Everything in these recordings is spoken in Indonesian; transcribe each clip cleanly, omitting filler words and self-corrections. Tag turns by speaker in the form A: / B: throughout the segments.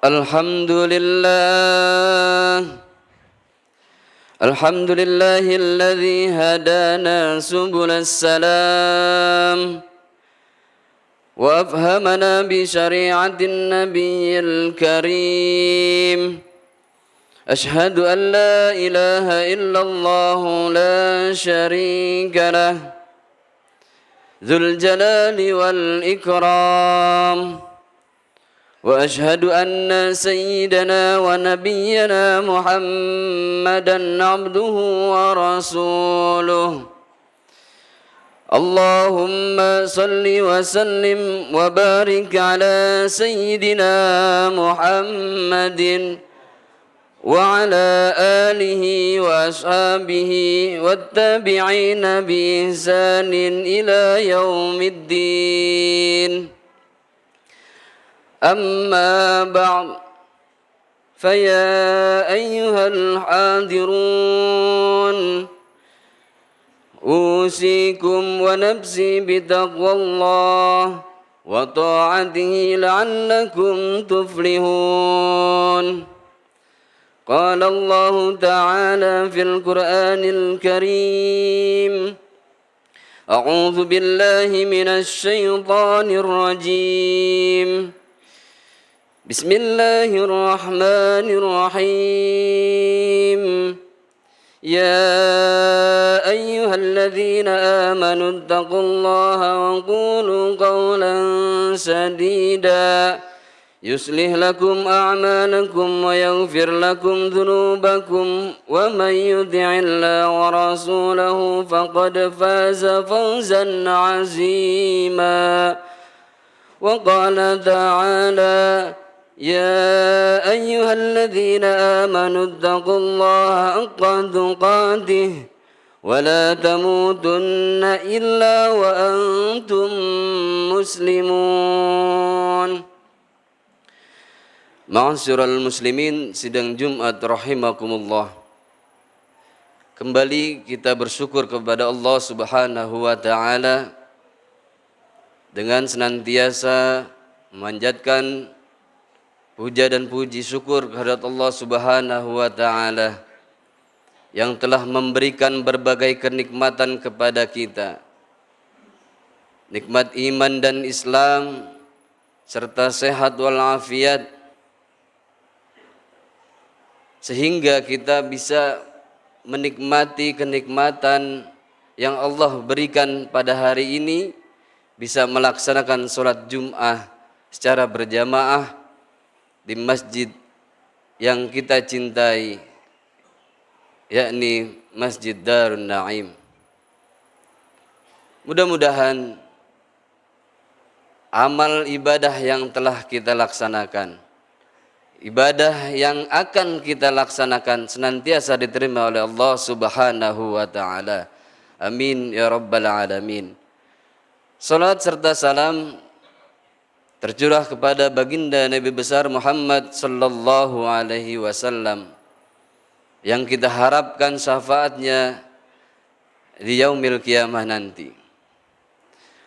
A: الحمد لله الذي هدانا سبل السلام وأفهمنا بشريعة النبي الكريم. أشهد أن لا إله إلا الله لا شريك له ذو الجلال والإكرام. وأشهد أن سيدنا ونبينا محمدًا عبده ورسوله. اللهم صل وسلم وبارك على سيدنا محمد وعلى آله وأصحابه والتابعين بإحسان إلى يوم الدين. أما بعد، فيا أيها الحاضرون، أوصيكم ونفسي بتقوى الله وطاعته لعلكم تفلحون. قال الله تعالى في القرآن الكريم: أعوذ بالله من الشيطان الرجيم. بسم الله الرحمن الرحيم. يا أيها الذين آمنوا اتقوا الله وقولوا قولا سديدا يصلح لكم أعمالكم ويغفر لكم ذنوبكم ومن يطع الله ورسوله فقد فاز فوزا عظيما. وقال تعالى: يا أيها الذين آمنوا اتقوا الله حق تقاته ولا تموتن إلا وأنتم مسلمون. Ma'asyiral muslimin, sidang Jumat rahimakumullah. Kembali kita bersyukur kepada Allah Subhanahu wa taala dengan senantiasa memanjatkan puja dan puji syukur kehadirat Allah Subhanahu wa taala yang telah memberikan berbagai kenikmatan kepada kita. Nikmat iman dan Islam serta sehat walafiat, sehingga kita bisa menikmati kenikmatan yang Allah berikan pada hari ini, bisa melaksanakan sholat Jum'ah secara berjamaah di masjid yang kita cintai, yakni Masjid Darun Naim. Mudah-mudahan amal ibadah yang telah kita laksanakan, ibadah yang akan kita laksanakan senantiasa diterima oleh Allah Subhanahu wa taala. Amin ya rabbal alamin. Salat serta salam tercurah kepada baginda Nabi besar Muhammad sallallahu alaihi wasallam yang kita harapkan syafaatnya di yaumil qiyamah nanti.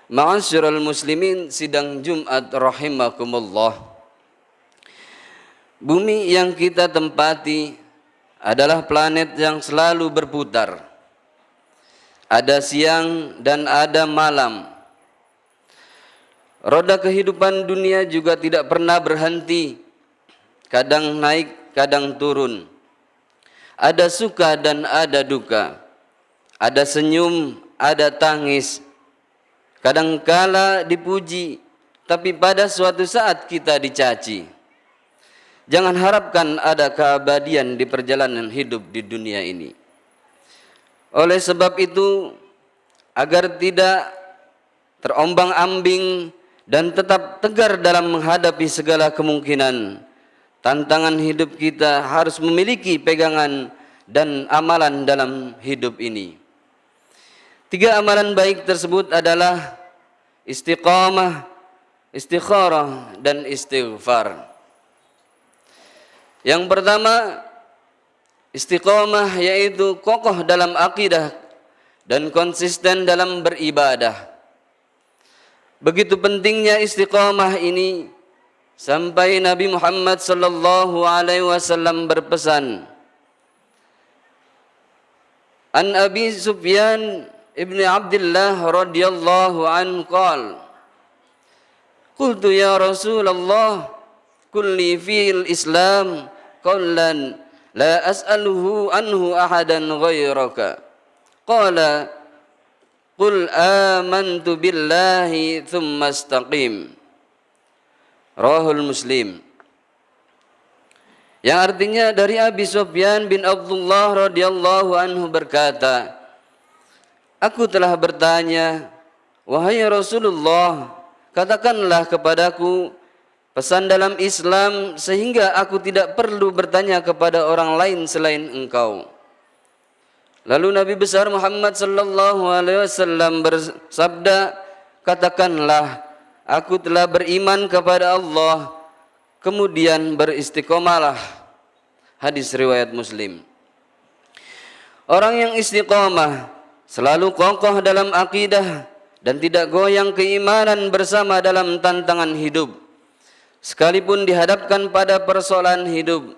A: Ma'asyiral muslimin, sidang Jumat rahimakumullah. Bumi yang kita tempati adalah planet yang selalu berputar. Ada siang dan ada malam. Roda kehidupan dunia juga tidak pernah berhenti, kadang naik, kadang turun. Ada suka dan ada duka, ada senyum, ada tangis. Kadangkala dipuji, tapi pada suatu saat kita dicaci. Jangan harapkan ada keabadian di perjalanan hidup di dunia ini. Oleh sebab itu, agar tidak terombang-ambing dan tetap tegar dalam menghadapi segala kemungkinan, tantangan hidup kita harus memiliki pegangan dan amalan dalam hidup ini. 3 amalan baik tersebut adalah istiqamah, istikharah, dan istighfar. Yang pertama, istiqamah, yaitu kokoh dalam akidah dan konsisten dalam beribadah. Begitu pentingnya istiqamah ini sampai Nabi Muhammad sallallahu alaihi wasallam berpesan, An Abi Sufyan ibn Abdullah radhiyallahu anhu qala, qultu ya Rasulullah, kulli fil Islam qawlan la as'aluhu anhu ahadan ghairaka. Qala qul amantu billahi thumma istaqim. Rawahul Muslim. Yang artinya dari Abi Sufyan bin Abdullah radhiyallahu anhu berkata, aku telah bertanya, wahai Rasulullah, katakanlah kepadaku pesan dalam Islam sehingga aku tidak perlu bertanya kepada orang lain selain engkau. Lalu Nabi besar Muhammad sallallahu alaihi wasallam bersabda, katakanlah, aku telah beriman kepada Allah, kemudian beristiqomalah. Hadis riwayat Muslim. Orang yang istiqomah selalu kokoh dalam akidah dan tidak goyang keimanan bersama dalam tantangan hidup. Sekalipun dihadapkan pada persoalan hidup,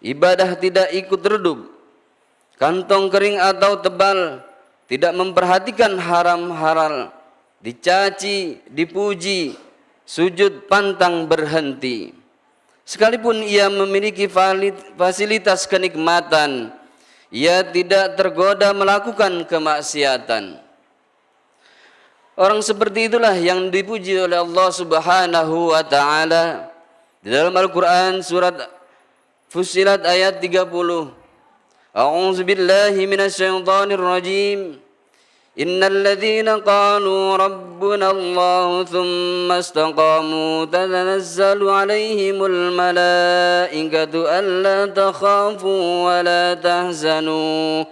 A: ibadah tidak ikut redup, kantong kering atau tebal, tidak memperhatikan haram-halal, dicaci, dipuji, sujud pantang berhenti. Sekalipun ia memiliki fasilitas kenikmatan, ia tidak tergoda melakukan kemaksiatan. Orang seperti itulah yang dipuji oleh Allah Subhanahu wa taala di dalam Al-Qur'an surat Fussilat ayat 30. A'udzu billahi minasyaitonir rajim. Innal ladzina qalu rabbuna Allah tsumma istaqamu tatanazzalu 'alaihimul malaikatu alla takhafu wa la tahzanu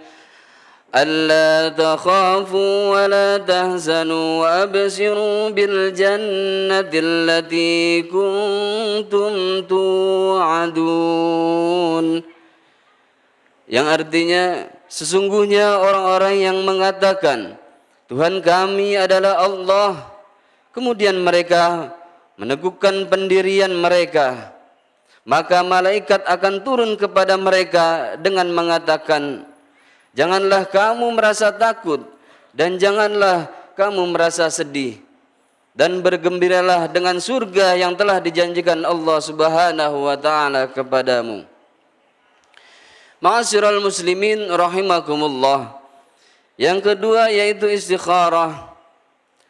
A: wa la tahzanu wa abshiru bil jannati allati kuntum tu'adun. Yang artinya, sesungguhnya orang-orang yang mengatakan Tuhan kami adalah Allah, kemudian mereka meneguhkan pendirian mereka, maka malaikat akan turun kepada mereka dengan mengatakan, janganlah kamu merasa takut dan janganlah kamu merasa sedih, dan bergembiralah dengan surga yang telah dijanjikan Allah Subhanahu wa taala kepadamu. Ma'asyiral muslimin rahimakumullah. Yang kedua yaitu istikharah.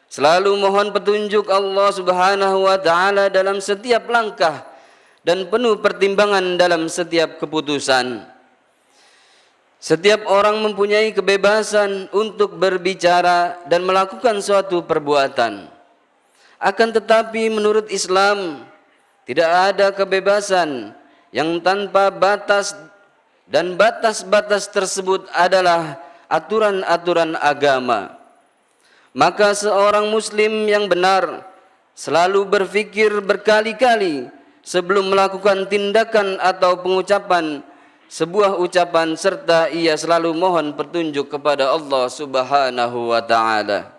A: Selalu mohon petunjuk Allah Subhanahu wa taala dalam setiap langkah dan penuh pertimbangan dalam setiap keputusan. Setiap orang mempunyai kebebasan untuk berbicara dan melakukan suatu perbuatan. Akan tetapi menurut Islam tidak ada kebebasan yang tanpa batas, dan batas-batas tersebut adalah aturan-aturan agama. Maka seorang muslim yang benar selalu berfikir berkali-kali sebelum melakukan tindakan atau pengucapan sebuah ucapan, serta ia selalu mohon petunjuk kepada Allah Subhanahu wa taala.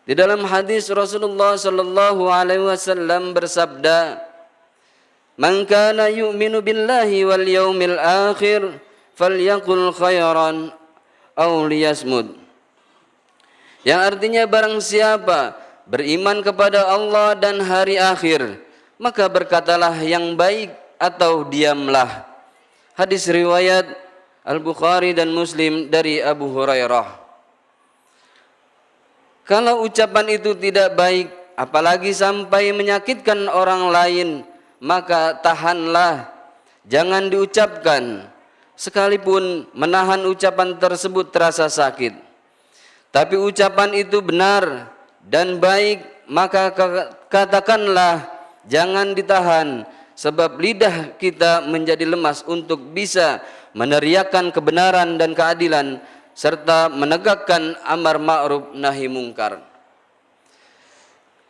A: Di dalam hadis Rasulullah sallallahu alaihi wasallam bersabda, man kana yu'minu billahi wal yaumil akhir falyaqul khairan aw liyasmut. Yang artinya barang siapa beriman kepada Allah dan hari akhir, maka berkatalah yang baik atau diamlah. Hadis riwayat Al-Bukhari dan Muslim dari Abu Hurairah. Kalau ucapan itu tidak baik, apalagi sampai menyakitkan orang lain, maka tahanlah, jangan diucapkan, sekalipun menahan ucapan tersebut terasa sakit. Tapi ucapan itu benar dan baik, maka katakanlah, jangan ditahan, sebab lidah kita menjadi lemas untuk bisa meneriakkan kebenaran dan keadilan, serta menegakkan amar ma'ruf nahi mungkar.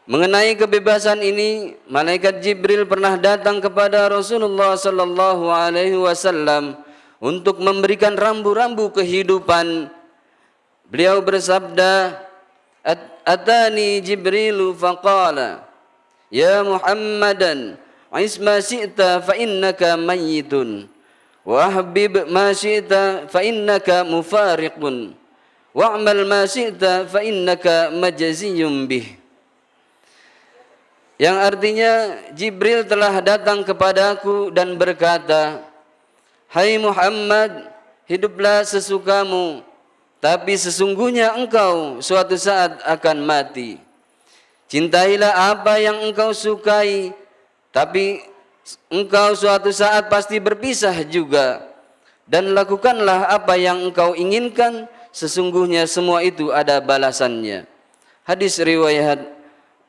A: Mengenai kebebasan ini, malaikat Jibril pernah datang kepada Rasulullah sallallahu alaihi wasallam untuk memberikan rambu-rambu kehidupan. Beliau bersabda, "Atani Jibrilu faqala, ya Muhammadan ais ma syi'ta fa innaka mayyitun wa ahbib ma syi'ta fa innaka mufariqun wa'mal ma syi'ta fa innaka majziyun bih. Yang artinya Jibril telah datang kepadaku dan berkata, hai Muhammad, hiduplah sesukamu, tapi sesungguhnya engkau suatu saat akan mati. Cintailah apa yang engkau sukai, tapi engkau suatu saat pasti berpisah juga. Dan lakukanlah apa yang engkau inginkan, sesungguhnya semua itu ada balasannya. Hadis riwayat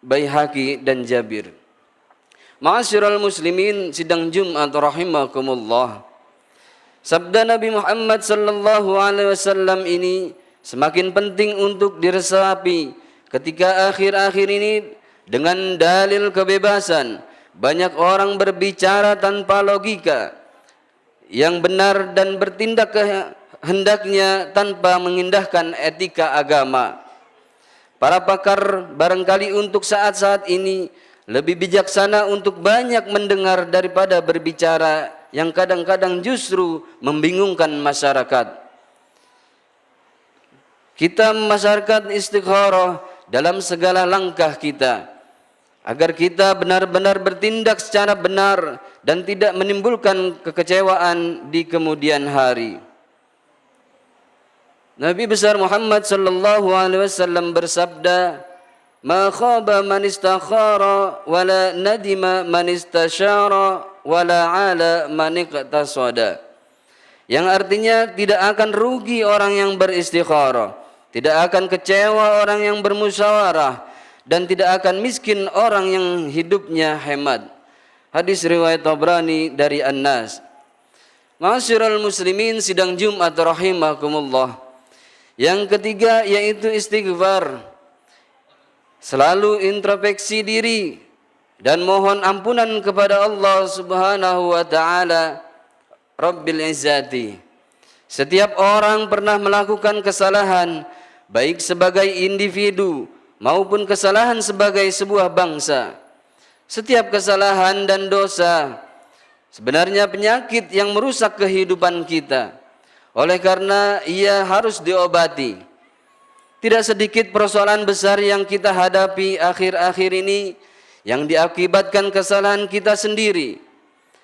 A: Baihaqi dan Jabir. Ma'asyiral muslimin, sidang Jumat rahimakumullah. Sabda Nabi Muhammad sallallahu alaihi wasallam ini semakin penting untuk diresapi ketika akhir-akhir ini dengan dalil kebebasan. Banyak orang berbicara tanpa logika yang benar dan bertindak hendaknya tanpa mengindahkan etika agama. Para pakar barangkali untuk saat-saat ini lebih bijaksana untuk banyak mendengar daripada berbicara yang kadang-kadang justru membingungkan masyarakat. Kita masyarakat istikharah dalam segala langkah kita, agar kita benar-benar bertindak secara benar dan tidak menimbulkan kekecewaan di kemudian hari. Nabi besar Muhammad sallallahu alaihi wasallam bersabda, "Ma khaba man istakhara wa la nadima man istasyara wa la ala man iqtasada." Yang artinya tidak akan rugi orang yang beristikharah, tidak akan kecewa orang yang bermusyawarah, dan tidak akan miskin orang yang hidupnya hemat. Hadis riwayat Tabrani dari An-Nas. Ma'asyiral muslimin, sidang Jumat rahimakumullah. Yang ketiga yaitu istighfar. Selalu introspeksi diri dan mohon ampunan kepada Allah Subhanahu wa taala Rabbil Izzati. Setiap orang pernah melakukan kesalahan, baik sebagai individu maupun kesalahan sebagai sebuah bangsa. Setiap kesalahan dan dosa sebenarnya penyakit yang merusak kehidupan kita. Oleh karena ia harus diobati. Tidak sedikit persoalan besar yang kita hadapi akhir-akhir ini yang diakibatkan kesalahan kita sendiri.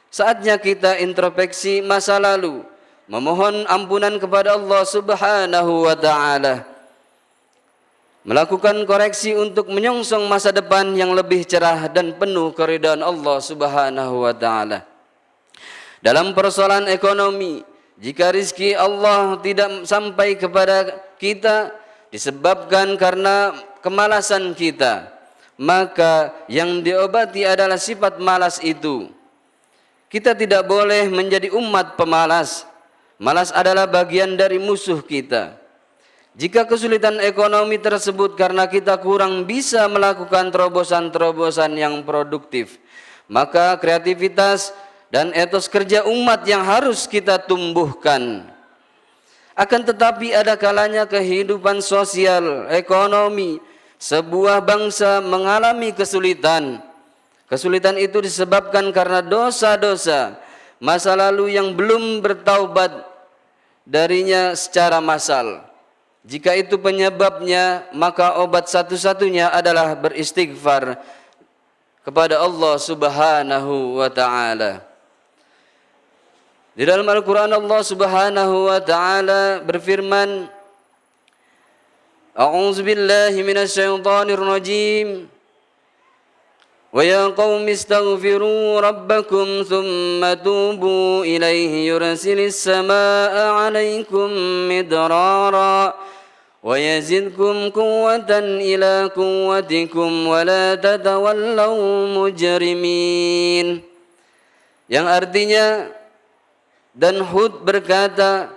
A: Saatnya kita introspeksi masa lalu, memohon ampunan kepada Allah Subhanahu wa taala, melakukan koreksi untuk menyongsong masa depan yang lebih cerah dan penuh keridhaan Allah Subhanahu wa taala. Dalam persoalan ekonomi, jika rizki Allah tidak sampai kepada kita disebabkan karena kemalasan kita, maka yang diobati adalah sifat malas itu. Kita tidak boleh menjadi umat pemalas. Malas adalah bagian dari musuh kita. Jika kesulitan ekonomi tersebut karena kita kurang bisa melakukan terobosan-terobosan yang produktif, maka kreativitas dan etos kerja umat yang harus kita tumbuhkan. Akan tetapi ada kalanya kehidupan sosial, ekonomi sebuah bangsa mengalami kesulitan. Kesulitan itu disebabkan karena dosa-dosa masa lalu yang belum bertaubat darinya secara massal. Jika itu penyebabnya, maka obat satu-satunya adalah beristighfar kepada Allah Subhanahu wa taala. Di dalam Al-Quran Allah Subhanahu wa ta'ala berfirman, A'udzu billahi minasy syaithanir rajim. Wa ya qaumi istaghfiru rabbakum thumma tubu ilaihi yursilis samaa'a 'alaikum midrara wa yazidkum quwwatan ila quwwatikum wa la tatawallaw mujrimin. Yang artinya, dan Hud berkata,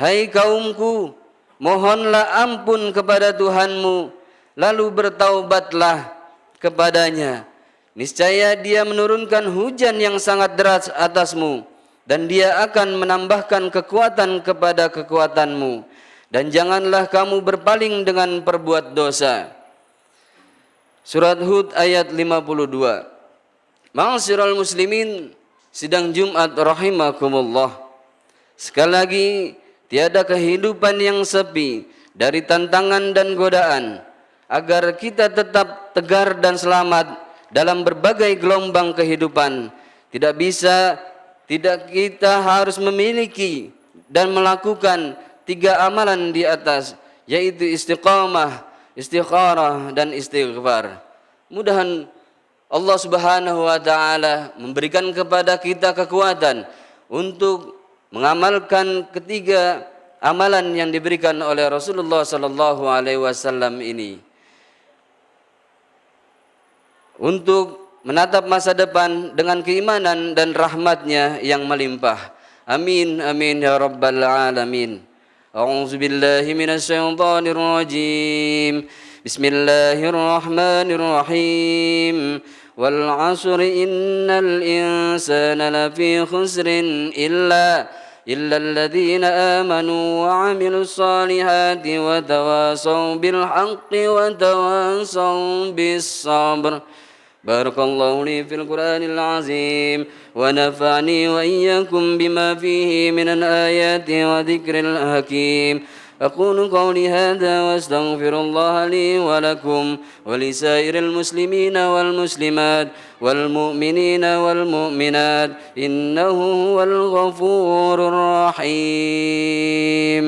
A: hai kaumku, mohonlah ampun kepada Tuhanmu, lalu bertaubatlah kepadanya. Niscaya dia menurunkan hujan yang sangat deras atasmu, dan dia akan menambahkan kekuatan kepada kekuatanmu. Dan janganlah kamu berpaling dengan perbuat dosa. Surat Hud ayat 52. Ma'asyiral muslimin, sidang Jumat rahimakumullah. Sekali lagi, tiada kehidupan yang sepi dari tantangan dan godaan. Agar kita tetap tegar dan selamat dalam berbagai gelombang kehidupan, tidak kita harus memiliki dan melakukan 3 amalan di atas, yaitu istiqamah, istikharah, dan istighfar. Mudahan Allah Subhanahu wa taala memberikan kepada kita kekuatan untuk mengamalkan ketiga amalan yang diberikan oleh Rasulullah sallallahu alaihi wasallam ini, untuk menatap masa depan dengan keimanan dan rahmatnya yang melimpah. Amin amin ya rabbal alamin. A'udzu billahi minasy syaithanir rajim. Bismillahirrahmanirrahim. Wal 'asri innal insana lafi khusrin illa الذين آمنوا وعملوا الصالحات وتواصوا بالحق وتواصوا بالصبر. بارك الله لي في القرآن العظيم ونفعني وإياكم بما فيه من الآيات وذكر الحكيم. أقول قولي هذا وأستغفر الله لي ولكم ولسائر المسلمين والمسلمات والمؤمنين والمؤمنات إنه هو الغفور الرحيم.